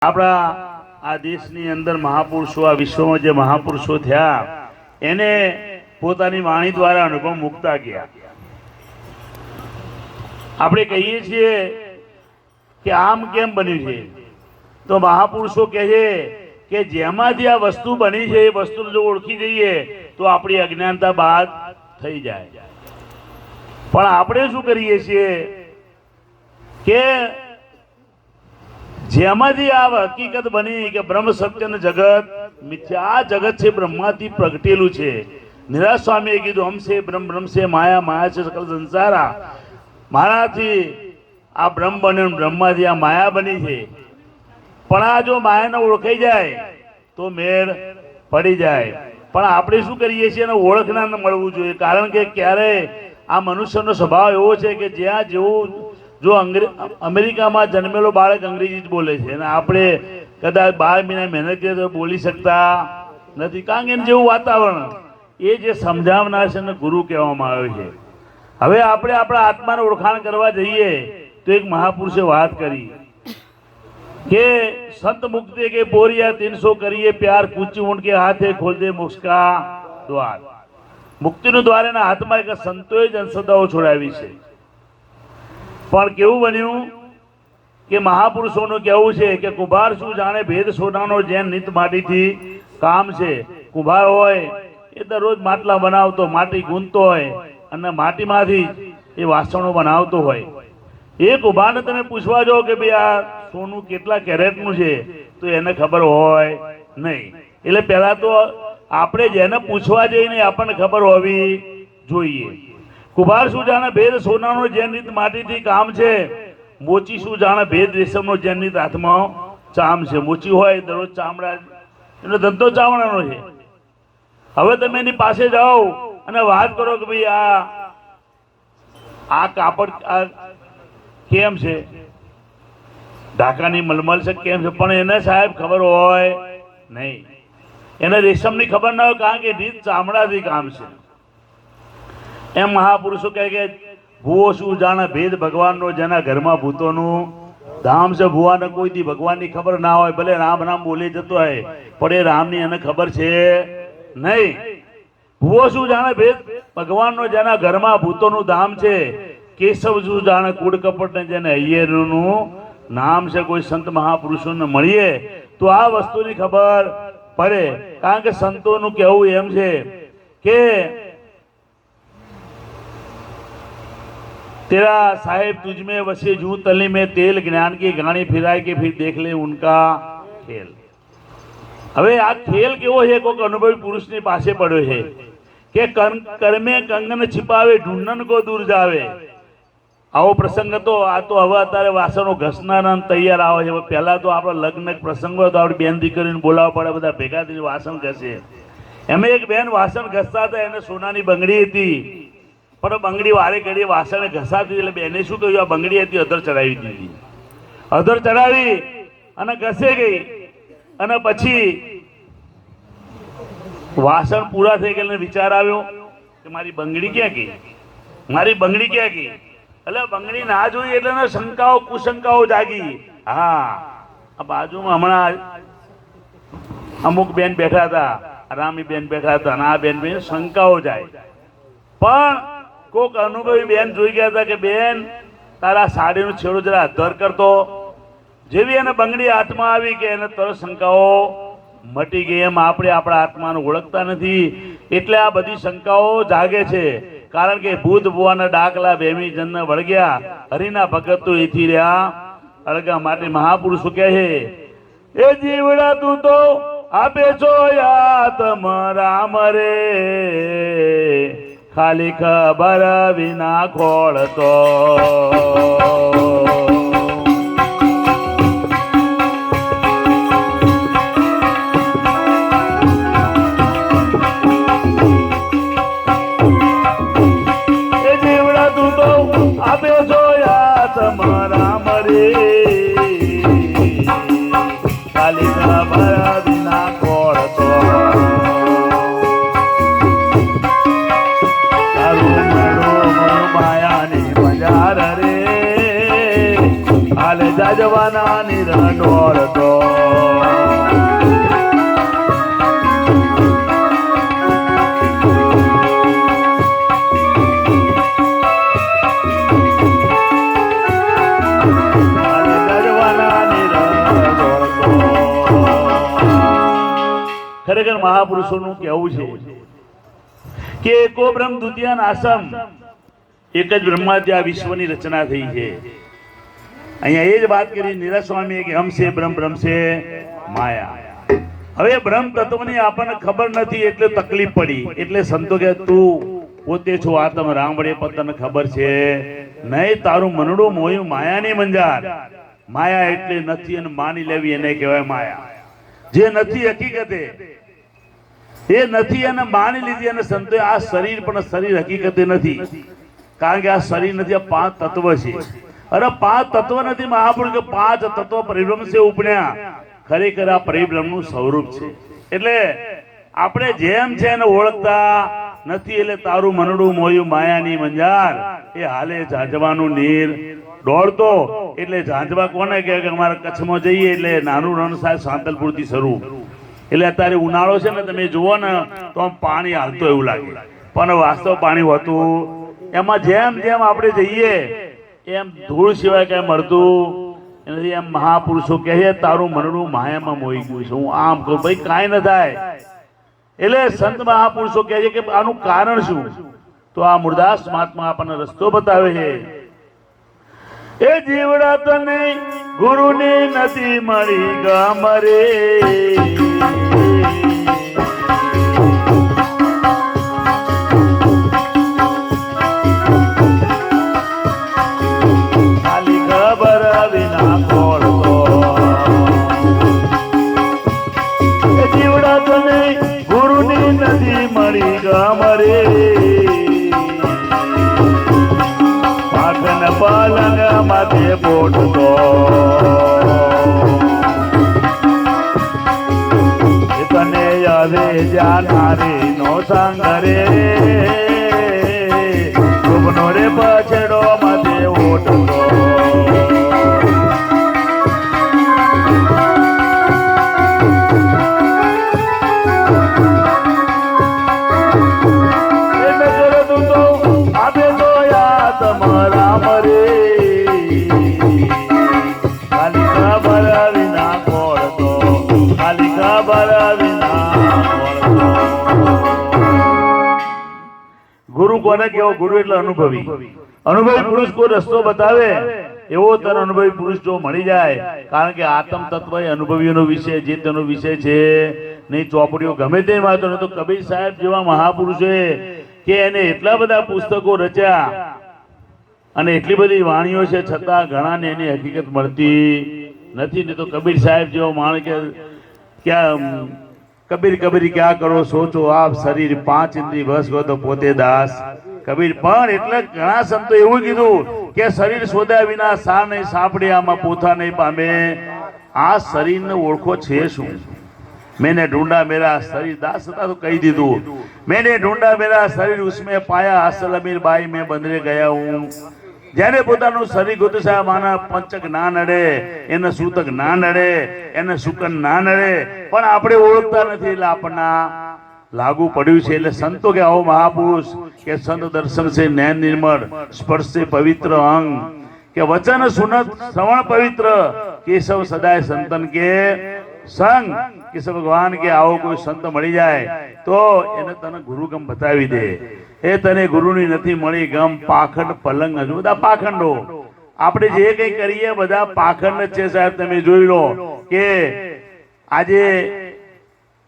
આપણા આ દેશની અંદર મહાપુરુષો, આ વિશ્વમાં જે મહાપુરુષો થયા એને પોતાની વાણી દ્વારા અનુભવ મુકતા ગયા. આપણે કહીએ છીએ કે આમ કેમ બન્યું છે, તો મહાપુરુષો કહે છે કે જેમાંથી આ વસ્તુ બની છે એ વસ્તુને જો ઓળખી જઈએ તો આપણી અજ્ઞાનતા બાદ થઈ જાય. પણ આપણે શું કરીએ છીએ કે જેમાંથી આ હકીકત બની કે બ્રહ્મ સત્ય ને જગત મિથ્યા, આ જગત છે બ્રહ્માથી પ્રગટેલું છે. નિરાશ સ્વામીએ કીધું હમ છે બ્રહ્મ, બ્રહ્મ છે માયા, માયા છે સકલ સંસારા. મારાથી આ બ્રહ્મ બન્યો, બ્રહ્માથી આ માયા બની છે. પણ આ જો માયાને ઓળખાઈ જાય તો મેળ પડી જાય. પણ આપણે શું કરીએ છીએ એને ઓળખના મળવું જોઈએ. કારણ કે ક્યારેય આ મનુષ્યનો સ્વભાવ એવો છે કે જ્યાં જેવું, જો અમેરિકામાં જન્મેલો બાળક અંગ્રેજી જ બોલે છે અને આપણે કદાચ 12 મહિના મહેનત કરીએ તો બોલી શકતા નથી. કારણ કે જેવું વાતાવરણ એ જે સમજાવનાર છે એને ગુરુ કહેવામાં આવે છે. હવે આપણે આપણા આત્માને ઓળખાણ કરવા જઈએ તો એક મહાપુરુષે વાત કરી કે સંત મુક્તિ કે બોરિયા 300 કરીએ પ્યાર, કૂચી ઊંટ કે હાથે ખોલ દે મોક્ષ કા દ્વાર. મુક્તિનું દ્વાર એના હાથમાં એક સંતોએ જ અંધશ્રદ્ધાઓ છોડાવી છે. પણ કેવું બન્યું કે મહાપુરુષોનું કહેવું છે કે કુંભાર શું જાણે ભેદ સોનાનો, જેન નિત માટીથી કામ છે. કુંભાર હોય એ દરરોજ માટલા બનાવતો, માટી ગૂંથતો હોય અને માટીમાંથી એ વાસણો બનાવતો હોય. એ કુંભારને તમે પૂછવા જાઓ કે ભાઈ આ સોનું કેટલા કેરેટનું છે તો એને ખબર હોય નહીં. એટલે પહેલા તો આપણે જેને પૂછવા જઈને આપણને ખબર હોવી જોઈએ. કુંભાર શું જાણે ભેદ સોનાનો, જેન રીત માટીથી કામ છે. મોચી શું જાણે ભેદ રેશમનો, જેન રીત હાથમાં ચામ છે. મોચી હોય દરરોજ ચામડા, એનો ધંધો ચામડાનો છે. હવે તમે એની પાસે જાઓ અને વાત કરો કે ભાઈ આ કાપડ આ કેમ છે, ઢાકાની મલમલ છે કેમ છે, પણ એને સાહેબ ખબર હોય નહીં. એને રેશમની ખબર ના હોય, કારણ કે રીત ચામડાથી કામ છે. એમ મહાપુરુષો કહે કે ભૂવો શું જાણે ભેદ ભગવાનનો, જેના ઘરમાં ભૂતોનું ધામ છે. ભૂવાને કોઈ દી ભગવાનની ખબર ના હોય, ભલે રામ રામ બોલી જતો હોય પણ એ રામની એને ખબર છે નહીં. ભૂવો શું જાણે ભેદ ભગવાનનો, જેના ઘરમાં ભૂતોનું ધામ છે. કેશવ શું જાણે કૂડ કપટ ને, જેને હૈયેરનું નામ છે. કોઈ સંત મહાપુરુષોને મળીએ તો આ વસ્તુની ખબર પડે. કારણ કે સંતોનું કહેવું એમ છે કે तेरा साहेब तुझ में वसे जू तली में तेल, ज्ञान की गाड़ी फिराए के फिर देख ले उनका खेल. હવે આ ખેલ કેવો છે, કોઈક અનુભવી પુરુષની પાસે પડ્યો છે કે કર્મે કંગન छिपावे ઢૂંઢન કો દૂર જાવે. આવો પ્રસંગ હતો. આ તો હવે અત્યારે વાસણો ઘસનારા તૈયાર આવે છે. પહેલા તો આપણો લગ્ન પ્રસંગ હોય તો આપણે બેન દીકરીને બોલાવવા પડે, બધા ભેગા થઈને વાસણ ઘસે. એમાં એક બેન વાસણ ઘસતા હતા, એને સોનાની બંગડી હતી. પણ બંગડી વારે ઘડી વાસણે ઘસાતી, એટલે બેને શું કહ્યું, આ બંગડી હતી અધર ચડાવી દીધી. અધર ચડાવી અને ઘસે ગઈ અને પછી વાસણ પૂરા થઈ ગયા. વિચાર આવ્યો કે મારી બંગડી ક્યાં ગઈ, મારી બંગડી ક્યાં ગઈ. એટલે બંગડી ના જોઈ એટલે શંકાઓ કુશંકાઓ જાગી. હા, આ બાજુમાં હમણાં અમુક બેન બેઠા હતા, રામી બેન બેઠા હતા અને આ બેન શંકાઓ જાય. પણ કોક અનુભવી બેન જોઈ ગયા હતા કે બેન તારા સાડીનો છેડો જરા અધર કરતો. જેવી એને બંગડી હાથમાં આવી કે એને તરત શંકાઓ મટી ગઈ. એમ આપણે આપણા આત્માને ઓળખતા નથી એટલે આ બધી શંકાઓ જાગે છે. કારણ કે ભૂત ભુવાના ડાકલા બેમી જનને વળગ્યા, હરિના ભગત તો એથી રહ્યા અળગા. માટે મહાપુરુષો કહે છે એ જીવડા તું તો આપે છો આત્મ રામ રે, ખાલી ખબર વિના ખોળતો. એ જીવડા તું તો આપે જોયા તમારા મરે, ખાલી ખબર વિના ખોળતો. જવાના નિરંડોળ તો ખરેખર મહાપુરુષોનું કહેવું છે કે એકો બ્રહ્મ દ્વિતીય નાસમ, એક જ બ્રહ્માથી આ વિશ્વની રચના થઈ છે. અહીંયા એ જ વાત કરી નિરા સ્વામીએ કે હમ છે બ્રહ્મ, બ્રહ્મ છે માયા. હવે બ્રહ્મ તત્વની આપણને ખબર નથી એટલે તકલીફ પડી. એટલે સંતો કે તું પોતે છો આત્મ રામડે પણ તને ખબર છે નહીં, તારું મનડું મોયું માયાની મંજાર. માયા એટલે નથી અને માની લેવી એને કહેવાય માયા. જે નથી હકીકતે એ નથી અને માની લીધી. અને સંતો આ શરીર પણ શરીર હકીકતે નથી, કારણ કે આ શરીર નથી, આ પાંચ તત્વ છે. અરે પાંચ તત્વ નથી મહાપુરુષ કે પાંચ તત્વ પરિબ્રહ્મ છે ઉપડ્યા. ખરેખર આ પરિબ્રહ્મનું સ્વરૂપ છે. એટલે આપણે જેમ છે એને ઓળખતા નથી. એટલે તારું મનડું મોયું માયાની મંજાર, એ હાલે ઝાંઝવાનું નીર દોડતો. એટલે ઝાંઝવા કોને કહે કે અમારા કચ્છમાં જઈએ એટલે નાનું રણ સાહેબ સાંતલપુર થી શરૂ. એટલે અત્યારે ઉનાળો છે ને, તમે જુઓ ને તો આમ પાણી હાલતો એવું લાગે, પણ વાસ્તવ પાણી હોતું એમાં. જેમ જેમ આપણે જઈએ એમ ધૂળ સિવાય કઈ મળતું નથી. એમ મહાપુરુષો કહે તારું મનડું માયામાં મોઈ ગયું છે. હું આમ કહું ભાઈ કાંઈ ન થાય. એટલે સંત મહાપુરુષો કહે છે કે આનું કારણ શું? તો આ મુરદાસ મહાત્મા આપણને રસ્તો બતાવે છે. એ જીવડા તને ગુરુની નથી મળી ગામ રે, ખાલી ખબર વિના ખોળતો. એ જીવડા તને ગુરુની નથી મળી ગામ રે, પાલન માથે પોટતો. તને હવે જાનારી નો સંગ રે, શુભનો રે પછડો માથે ઓટતો. ગુરુ કોને કેવો? ગુરુ એટલે અનુભવી. અનુભવી પુરુષ કોઈ રસ્તો બતાવે એવો તને અનુભવી પુરુષ જો મળી જાય. કારણ કે આત્મ તત્વ એ અનુભવીઓનો વિષય જે તેનો વિષય છે નહીં. ચોપડીઓ ગમે તે વાતો ને, તો કબીર સાહેબ જેવા મહાપુરુષે કે એને એટલા બધા પુસ્તકો રચ્યા અને એટલી બધી વાણીઓ છે, છતાં ઘણાને એની હકીકત મળતી નથી. ને તો કબીર સાહેબ જેવો માણસ કે ક્યાં કબીર કબીર ક્યાં કરો સોચો આપ, શરીર પાંચ ઇન્દ્રિય વશ ગયો તો પોતે દાસ. કબીર પણ એટલે ઘણા સંતો એવું કીધું કે શરીર શોધ્યા વિના સા નહીં સાંભળે, આમાં પોથા નહીં પામે. આ શરીરને ઓળખો છે શું? मैंने ढूंढा मेरा शरीर, दास था तो कही दीदू, मैंने ढूंढा मेरा शरीर उसमें पाया असल अमीर बाई में बंदरे गया हूँ. જ્યારે પોતાનું શરીર ગોતું સાહેબ આના પંચક ના નડે, એને સૂતક ના નડે, એને સુકન ના નડે, પણ આપણે ઓળખતા નથી એટલે આપણને લાગુ પડ્યું છે. એટલે સંતો કે આવો મહાપુરુષ કે સંત દર્શન છે નૈન નિર્મળ, સ્પર્શ છે પવિત્ર અંગ, કે વચન સુનત શ્રવણ પવિત્ર, કેશવ સદાય સંતન કે સંગ. કૃષ્ણ ભગવાન કે આવો કોઈ સંત મળી જાય તો એને તને ગુરુગમ બતાવી દે. એ તને ગુરુની નથી મળી ગમ, પાખંડ પલંગ, હજુ બધા પાખંડો. આપણે જે કઈ કરીએ બધા પાખંડ જ છે સાહેબ. તમે જોઈ લો કે આજે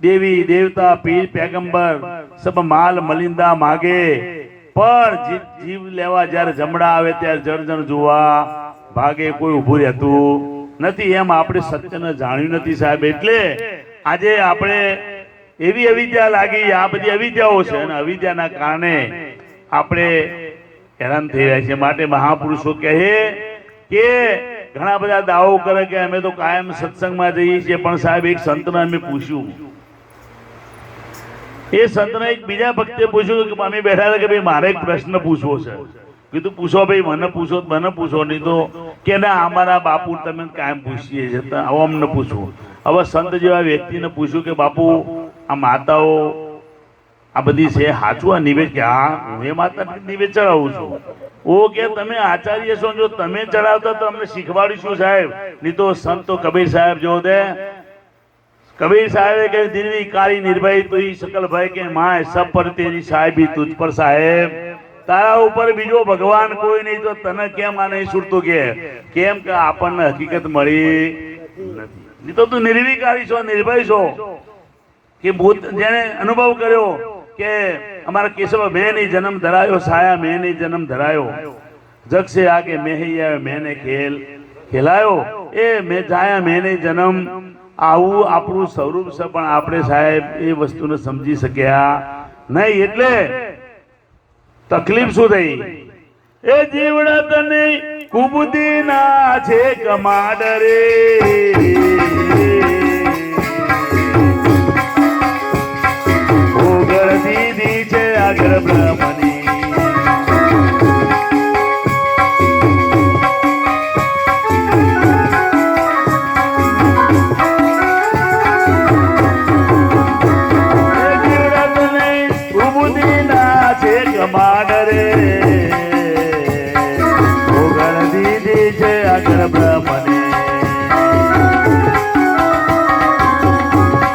દેવી દેવતા પીર પેગંબર સબ માલ મલિંદા માગે, પણ જીવ લેવા જયારે જમડા આવે ત્યારે જળજણ જોવા ભાગે, કોઈ ઉભું રહેતું નથી. એમ આપણે સત્યને જાણ્યું નથી સાહેબ. એટલે આજે આપણે એવી અવિદ્યા લાગી, આ બધી અવિદ્યાઓ છે અને અવિદ્યાના કારણે આપણે હેરાન થઈ રહ્યા છીએ. માટે મહાપુરુષો કહે કે ઘણા બધા દાવો કરે કે અમે તો કાયમ સત્સંગમાં જઈએ છીએ, પણ સાહેબ એક સંતને અમે પૂછ્યું, એ સંતને એક બીજા ભક્તે પૂછ્યું કે અમે બેઠા હતા કે ભાઈ મારે એક પ્રશ્ન પૂછવો છે. કીધું પૂછો ભાઈ, મને પૂછો નહીં તો કે ના અમારા બાપુ તમે કાયમ પૂછીએ છીએ, હવે અમને પૂછવું. હવે સંત જેવા વ્યક્તિને પૂછ્યું કે બાપુ આ માતાઓ આ બધી છે સાચું આ નિવેદ? કે હા હું એ માતા નિવેદ ચડાવું છું. ઓ કે તમે આચાર્ય છો, જો તમે ચડાવતા તો અમને શીખવાડીશું સાહેબ, નહીં તો સંતો કબીર સાહેબ જો દે कबीर साहेब के दिनवी कारी निर्भय तुई सकल भय के माय सब पर तेरी साहेबी तुझ पर साहेब तारा ऊपर बीजो भगवान कोई नहीं तो तने केम आ नहीं छूटतो के केम के आपने हकीकत मળી નથી नहीं तो तू निर्विकारी छो निर्भय छो कि भूत जेने अनुभव कर्यो के हमारा केशव मैं नहीं जन्म धरायो साया मैं नहीं जन्म धरायो जग से आगे मैं ही आयो मैंने खेल खेलायो ए मैं जाया मैंने जन्म આવું આપણું સ્વરૂપ છે પણ આપણે સાહેબ એ વસ્તુને સમજી શક્યા નહીં એટલે તકલીફ શું થઈ એ જીવડા તને કુબુદી ના છે કમાડરે ઓગળ દીધી છે આગળ બ્રહ્મની माडरे ओगण दीदी छे अगर ब्रह्मने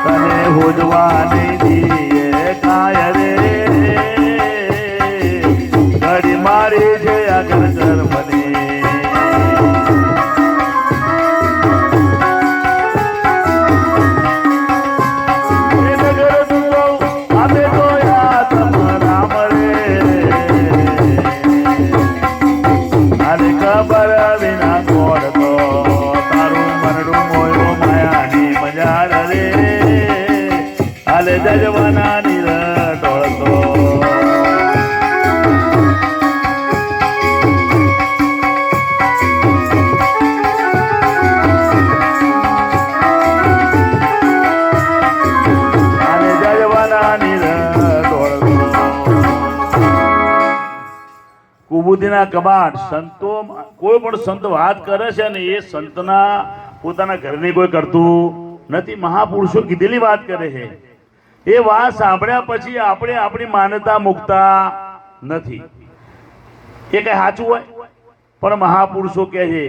तने हुजवानी दीए काय रे घड़ी मारी छे अगर कर्मने जजवाना निरटोळतो અને જજવાના નિરટોળતો કુબુદીના કબાટ સંતો કોઈ પણ સંત વાત કરે છે ને એ સંતના પોતાના ઘરની કોઈ કરતું નથી મહાપુરુષો કીધેલી વાત કરે છે એ વાત સાંભળ્યા પછી આપણે આપણી માન્યતા મૂકતા નથી એ કઈ સાચું હોય પણ મહાપુરુષો કહે છે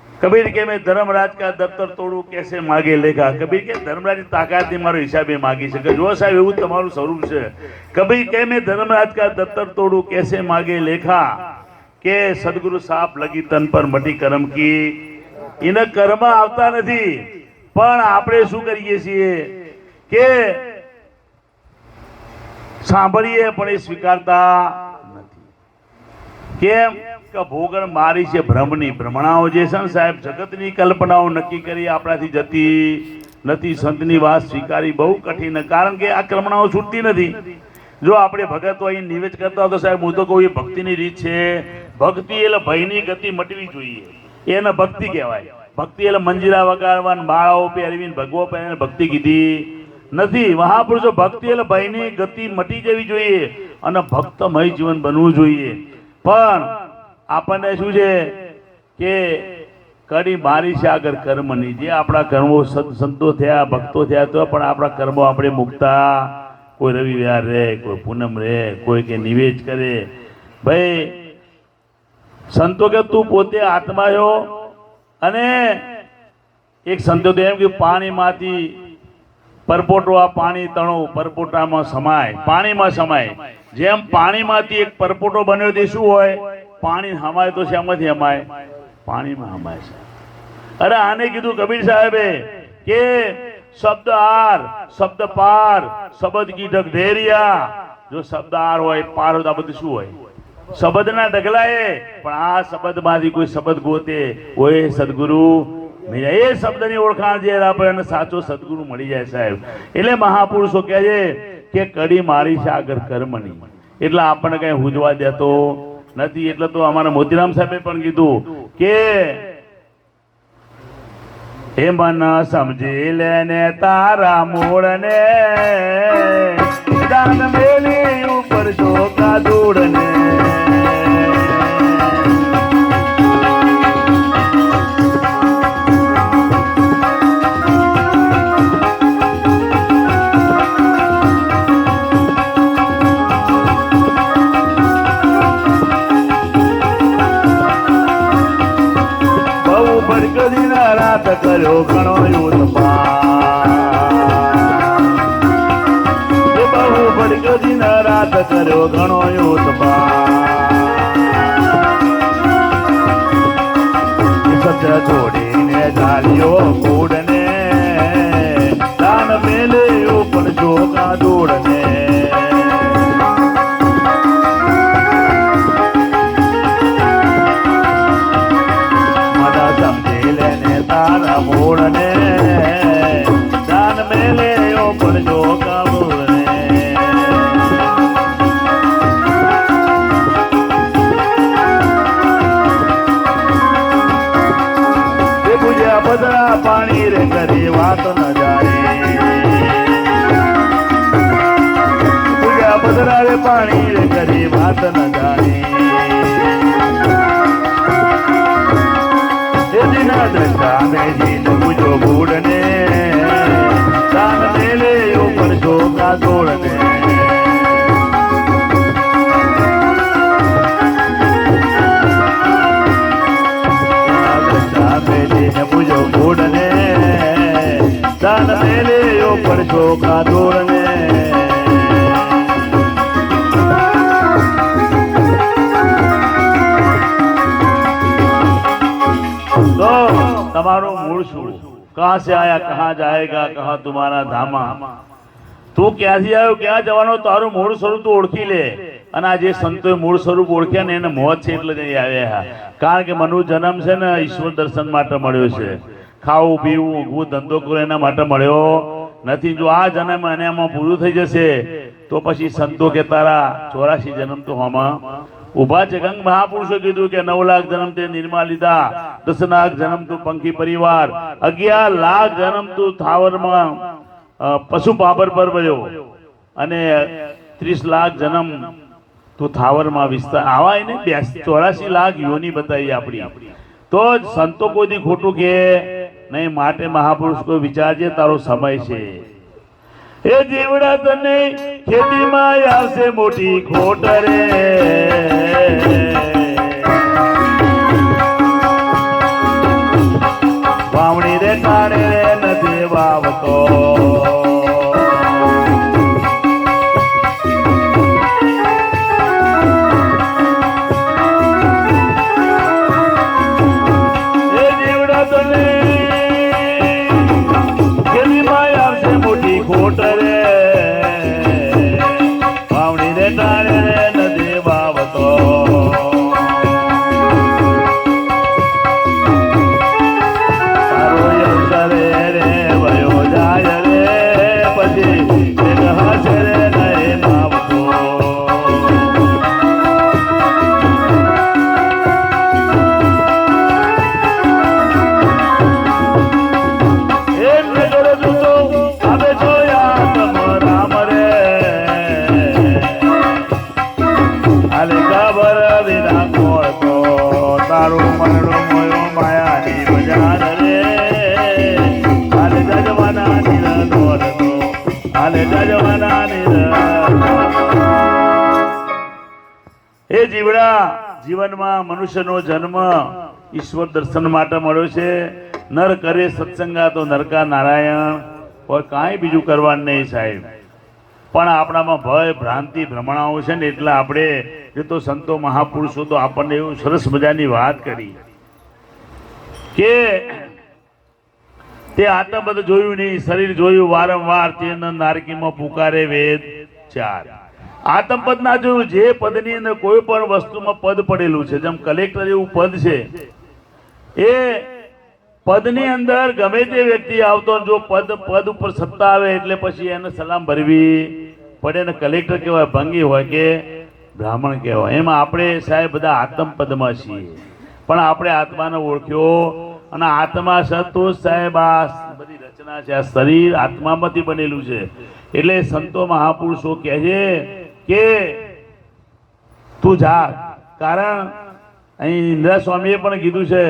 કબીર કે મેં ધર્મરાજ કા દફતર તોડું કેસે માગે લેખા કબીર કે ધર્મરાજની તાકાતથી મારો હિસાબે માગી શકે જો સાહેબ એવું તમારું સ્વરૂપ છે કબીર કે મેં ધર્મરાજ કા દફતર તોડું કેસે માગે લેખા કે સદગુરુ સાપ લગી તન પર મટી કરમ की એને કર્મ આવતા નથી પણ આપણે શું કરીએ છીએ કે સાંભળીએ પણ એ સ્વીકારતા નથી કેમ કે ભોગણ મારી છે ભ્રમની ભ્રમણાઓ જે છે ને સાહેબ જગતની કલ્પનાઓ નક્કી કરી આપણાથી જતી નથી સંતની વાત સ્વીકારી બહુ કઠિન કારણ કે આ કલ્પનાઓ છૂટતી નથી જો આપણે ભગતો અહીં નિવેદ કરતા હોય તો સાહેબ હું તો કહું એ ભક્તિની રીત છે ભક્તિ એટલે ભયની ગતિ મટવી જોઈએ એને ભક્તિ કહેવાય ભક્તિ એટલે મંજીરા વગાડવા માળાઓ પહેરવીને ભગવો પહેરીને ભક્તિ કીધી નથી મહાપુરુષો ભક્તિ એટલે ભયની ગતિ મટી જવી જોઈએ અને ભક્તમય જીવન બનવું જોઈએ પણ આપણને શું છે કે કડી મારી છે આગળ કર્મની જે આપણા કર્મો સંતો થયા ભક્તો થયા તો પણ આપણા કર્મો આપણે મુકતા કોઈ રવિવાર રહે કોઈ પૂનમ રહે કોઈ કે નિવેદ કરે ભાઈ સંતો કે તું પોતે આત્મા છો અને એક સંતો તો એમ કે પાણીમાંથી પરપોટો આ પાણી તણો પરપોટામાં સમાય પાણીમાં સમાય જેમ પાણીમાંથી એક પરપોટો બન્યો તે શું હોય પાણી હમાય તો શેમાંથી હમાય પાણીમાં હમાય છે અરે આને કીધું કબીર સાહેબે કે શબ્દ આર શબ્દ પાર શબ્દ કી ઢગઢેરિયા જો શબ્દ આર હોય પાર હોય તો આ બધું શું હોય શબ્દના ઢગલાએ પણ આ શબ્દમાંથી કોઈ શબ્દ ગોતે હોય સદગુરુ એ શબ્દની ઓળખાણ જે આપે અને સાચો સદગુરુ મળી જાય સાહેબ એટલે મહાપુરુષો કહે છે કે કડી મારી છે આગળ કર્મની એટલે આપણને કઈ હુજવા દેતો નથી એટલે તો અમારા મોતીરામ સાહેબે પણ કીધું કે એ મન સમજી લેને તારા મૂળને દાન મેલી ઉપર શોકા ધૂળને કર્યો ઘણો ઉત્પાદ એક દિન રાત કર્યો ઘણો સત્ય છોડીને ચાલ્યો કૂડને દાન મેલ્યો પણ જોગા દોડને મને સમજી લેને તારા મૂળને દાન મેલ્યો પણ જોગા મૂળને બદરા પાણી રે કરી વાત ન જાય પૂજા બદરા રે પાણી રે કરી વાત ન જાય ના દ્રષ્ટા મેજીને પૂજો ભૂડને દાન મેલે ઉપર જોગા દોડને પૂજો ભૂડને દાન મેલે ઉપર જોગા દોડને तो તમારું મૂળ શું कहां से आया कहां जाएगा कहां तुम्हारा धामा તું ક્યાંથી આવ્યો ક્યાં જવાનો તારું મૂળ સ્વરૂપ તું ઓળખી લે અને આ જે સંતોએ મૂળ સ્વરૂપ ઓળખ્યા ને એને મોત છે એટલે જ આવ્યા કારણ કે મનુ જન્મ છે ને ઈશ્વર દર્શન માટે મળ્યો છે ખાવું પીવું ઊંઘવું ધંધો કરવો એના માટે મળ્યો નથી જો આ જન્મ અને એમાં પૂરું થઈ જશે તો પછી સંતો કે તારા 84 જન્મ તો હોમાં ઉભા છે ગંગ મહાપુરુષો કીધું કે 9 લાખ જન્મ તે નિર્મા લીધા 10 લાખ જન્મ તું પંખી પરિવાર 11 લાખ જન્મ તું થાવરમાં પશુ પાબર પર બન્યો અને 30 લાખ જન્મ તું થાવરમાં વિસ્તાર આવા ને 84 લાખ યોની બતાવી આપણી તો જ સંતો કોઈથી ખોટું કે નહીં માટે મહાપુરુષ કોઈ વિચારજે તારો સમય છે એ જીવડા તને ખેતીમાં આવશે મોટી ખોટ રે વાવણી રે કાઢે રે નથી વાવતો એ જીવડા તને ખેતીમાં આવશે મોટી ખોટ રે વાવણી રે કાઢે રે નથી વાવતો એ જીવડા જીવનમાં મનુષ્યનો જન્મ ઈશ્વર દર્શન માટે મળ્યો છે નર કરે સત્સંગા તો નરકા નારાયણ કોઈ કાંઈ બીજું કરવાનું નહીં સાહેબ પણ આપણામાં ભય ભ્રાંતિ ભ્રમણાઓ છે ને એટલે આપણે જે તો સંતો મહાપુરુષો તો આપણને એવું સરસ મજાની વાત કરી કે તે આત્મબદ જોયું નહીં શરીર જોયું વારંવાર તે નારકીમાં પુકારે વેદ 4 આત્મપદ ના જોયું જે પદની અંદર કોઈ પણ વસ્તુમાં પદ પડેલું છે જેમ કલેક્ટર એવું પદ છે એ પદની અંદર ગમે તે વ્યક્તિ આવતો જો પદ ઉપર સત્તા આવે એટલે પછી એને સલામ ભરવી પડે ને કલેક્ટર કહેવાય ભંગી હોય કે બ્રાહ્મણ કહેવાય એમ આપણે સાહેબ બધા આત્મપદમાં છીએ પણ આપણે આત્માને ઓળખ્યો અને આત્મા સંતોષ સાહેબ આ બધી રચના છે આ શરીર આત્મામાંથી બનેલું છે એટલે સંતો મહાપુરુષો કહે છે કે તું જા કારણ અહીં ઇન્દ્રા સ્વામીએ પણ કીધું છે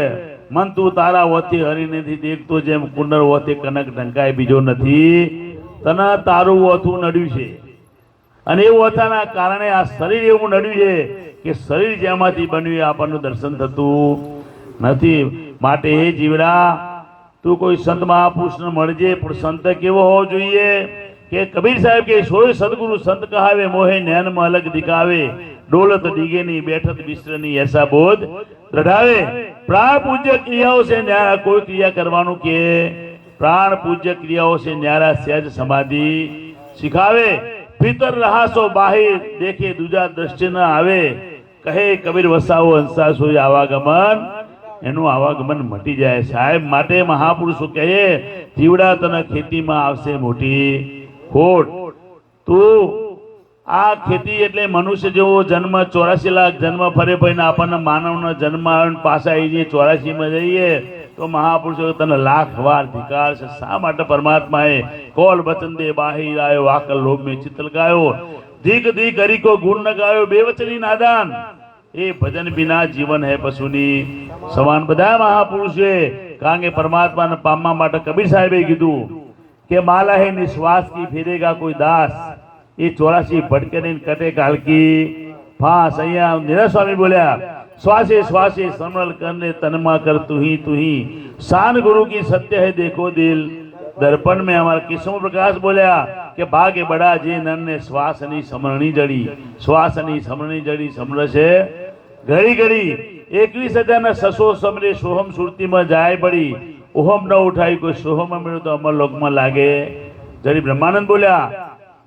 મન તું તારા વોથી હરી નથી દેખતો જેમ કુંડર વોથી કનક ઢંકાય બીજો નથી તને તારું વોથું નડ્યું છે અને એ વોથાના કારણે આ શરીર એવું નડ્યું છે કે શરીર જેમાંથી બન્યું એ આપણનું દર્શન થતું નથી માટે હે જીવડા તું કોઈ સંત મહાપુરુષને મળજે પણ સંત કેવો હોવો જોઈએ કે કબીર સાહેબ કે સોય સદગુરુ સંત કહાવે મોહે નયનમાં અલગ દિખાવે ડોલત ડીગે ની બેઠત વિસ્ત્ર ની ऐसा બોધ દ્રઢાવે પ્રાણ પૂજ્ય ક્રિયાઓ છે ન્યારા કોઈ ક્રિયા કરવાનું કે પ્રાણ પૂજ્ય ક્રિયાઓ છે ન્યારા સહેજ સમાધિ શીખાવે ભીતર રહાસો બાહિર દેખે દૂજા દ્રષ્ટિ ન આવે કહે કબીર વસાવો હંસા સોય આવાગમન એનું આવાગમન મટી જાય સાહેબ માટે મહાપુરુષો કહે જીવડા તને ખેતીમાં આવશે મોટી ખોટ તું આ ખેતી એટલે મનુષ્ય જેવો જન્મ 84 લાખ જન્મ ફરે ભાઈ આપણને માનવનો જન્મ આવે પાછા આવી જઈએ 84 માં જઈએ તો મહાપુરુષો તને લાખ વાર ધિકાર છે શા માટે પરમાત્માએ કોલ બચન દે બાહિર આયો આકલ લોભ में चितल गायो धीक धीक हरि को गुण न गायो बेवचनी नादान એ ભજન બિના જીવન હે પશુની સમાન બધા મહાપુરુષોએ કારણ કે પરમાત્માને પામવા માટે કબીર સાહેબે કીધું કે માલા હે નિશ્વાસ કી ફેરેગા કોઈ દાસ એ 84 ભટકે નહીં કટે કાલ કી ફાસ અહીંયા નિરા સ્વામી બોલ્યા શ્વાસે શ્વાસે સમરલ કરને તનમાં કર તું ही शान गुरु की सत्य है देखो दिल दर्पण में हमारा किस्म प्रकाश बोल्या કે ભાગે બડા જે નરને શ્વાસની સમરણી જડી શ્વાસની સમરણી જડી સમરશે ઘડી ઘડી 21,600 સમરે સોહમ સુરતીમાં જાય પડી ઓહમ ન ઉઠાઈ કોઈ સોહમ મળ્યો તો અમર લોકમાં લાગે જડી બ્રહ્માનંદ બોલ્યા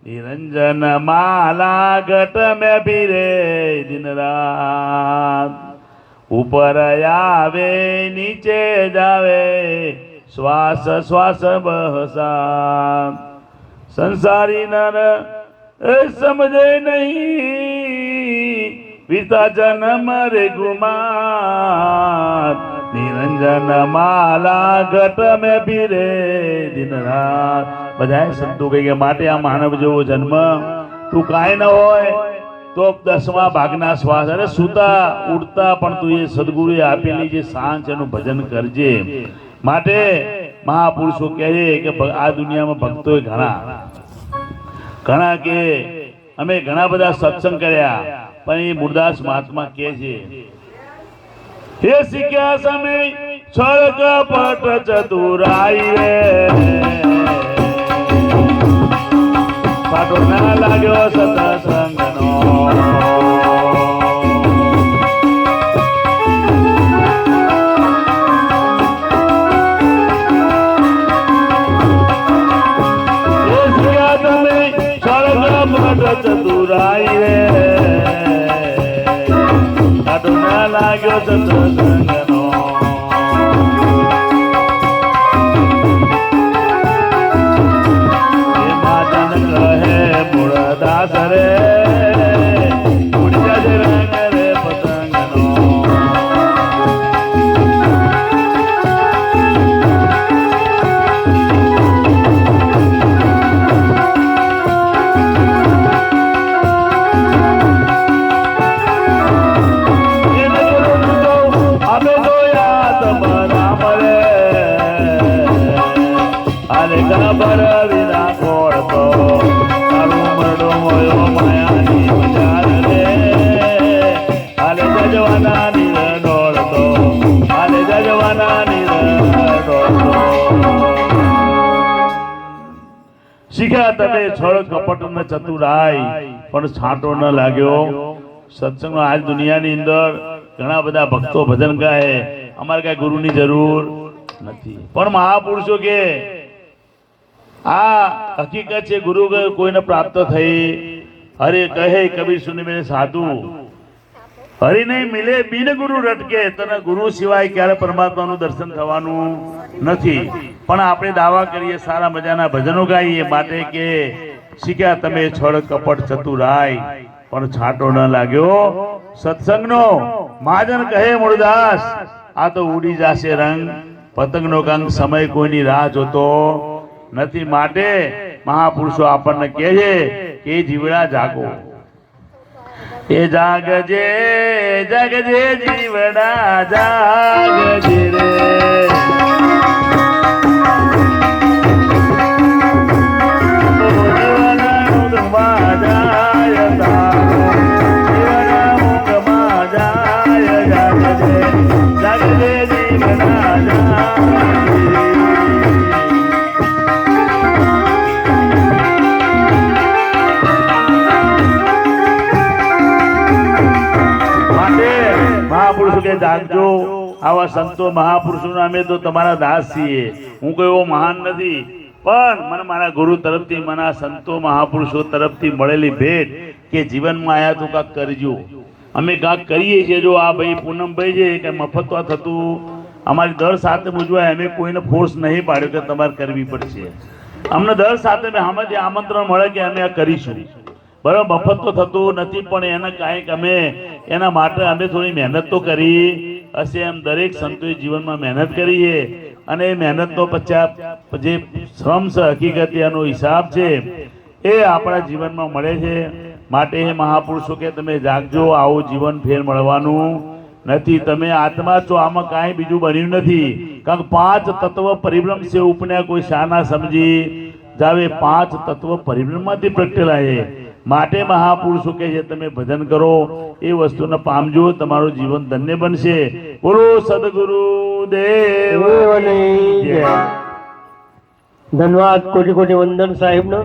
નિરંજન માલા ઘટ મેં ભીરે દિન રાત ઉપર આવે નીચે જાવે શ્વાસ શ્વાસ બહસા संसारी नर समझे नहीं पिता जन्म रे गुमान निरंजन माला घट में भीरे दिन रात बधाए संतो कही માટે આ માનવ જેવો જન્મ તું કાંઈ ન હોય તો 10મા ભાગના શ્વાસ અરે સુતા ઉડતા પણ તું એ સદગુરુએ આપેલી જે સાંજ એનું ભજન કરજે માટે મહાપુરુષો કહે કે આ દુનિયામાં ભક્તો ઘણા કે અમે ઘણા બધા સત્સંગ કર્યા પણ એ મુરદાસ મહાત્મા કહે છે હે શીખ્યા સમય છળ કપટ ચતુરાઈ રે પાટો ના લાગ્યો સત્સંગનો ચતુરાઈ રે કાટો ના લાગ્યો સત્સંગનો એ માતન કહે મૂળદાસ રે ઉડી જજે રંગ રે પતંગનો ખબર વિના ખોડતો તારું મરડો મોયો માયાની વિચાર રે હાલે જજવાના નીર દોડતો હાલે જજવાના નીર દોડતો શીખ્યા તમે છળ કપટ ને ચતુરાઈ પણ છાંટો ન લાગ્યો સત્સંગનો આજ દુનિયાની અંદર ઘણા બધા ભક્તો ભજન ગાય અમારે કઈ ગુરુની જરૂર નથી પણ મહાપુરુષો કે આ હકીકત છે ગુરુ કોઈને પ્રાપ્ત થઈ હરે કહે કબીર સુની મેં સાધુ હરિ નહીં મિલે બિન ગુરુ રટકે તને ગુરુ સિવાય ક્યારે પરમાત્માનું દર્શન થવાનું નથી પણ આપણે દાવા કરીએ સારા મજાના ભજનો ગાઈએ માટે કે શીખ્યા તમે છળ કપટ ચતુરાઈ પણ છાંટો ન લાગ્યો સત્સંગનો મહાજન કહે મૂળદાસ આ તો ઉડી જશે રંગ પતંગનો કંગ સમય કોઈની રાહ જોતો નથી માટે મહાપુરુષો આપણને કહે છે કે જીવડા જાગો એ જાગજે જાગજે જીવડા જાગજે રે મહાપુરુષો કે જાગજો, આવા સંતો મહાપુરુષોના અમે તો તમારા દાસ છીએ. હું કોઈ એવો મહાન નથી, પણ મને મારા ગુરુ તરફથી, મને સંતો મહાપુરુષો તરફથી મળેલી ભેટ કે જીવનમાં આયા તો કાંક કરજો. અમે કાંક કરીએ છીએ. જો આ ભાઈ પૂનમભાઈ છે કે મફત થતું અમારી દર સાથે મૂજવાય, અમે કોઈને ફોર્સ નહીં પાડ્યો કે તમારે કરવી પડશે. અમને દર સાથે આમાંથી આમંત્રણ મળે કે અમે આ કરીશું. બરાબર, મફત તો થતું નથી, પણ એને કાંઈક અમે એના માટે અમે થોડી મહેનત તો કરી હશે. એમ દરેક સંતોએ જીવનમાં મહેનત કરી છે, અને એ મહેનતનો જે શ્રમ છે, હકીકત એનો હિસાબ છે એ આપણા જીવનમાં મળે છે. માટે એ મહાપુરુષો કે તમે જાગજો, આવું જીવન ફેર મળવાનું નથી. તમે આત્મા છો, આમાં કાંઈ બીજું બન્યું નથી. કારણ કે 5 તત્વ પરિભ્રમ છે, ઉપને કોઈ શાના સમજી જાવે. 5 તત્વ પરિભ્રમમાંથી પ્રગટેલા છે. માટે મહાપુરુષો કે છે તમે ભજન કરો, એ વસ્તુને પામજો, તમારું જીવન ધન્ય બનશે. બોલો સદગુરુ દેવ. ધન્યવાદ, કોટી કોટી વંદન સાહેબનો.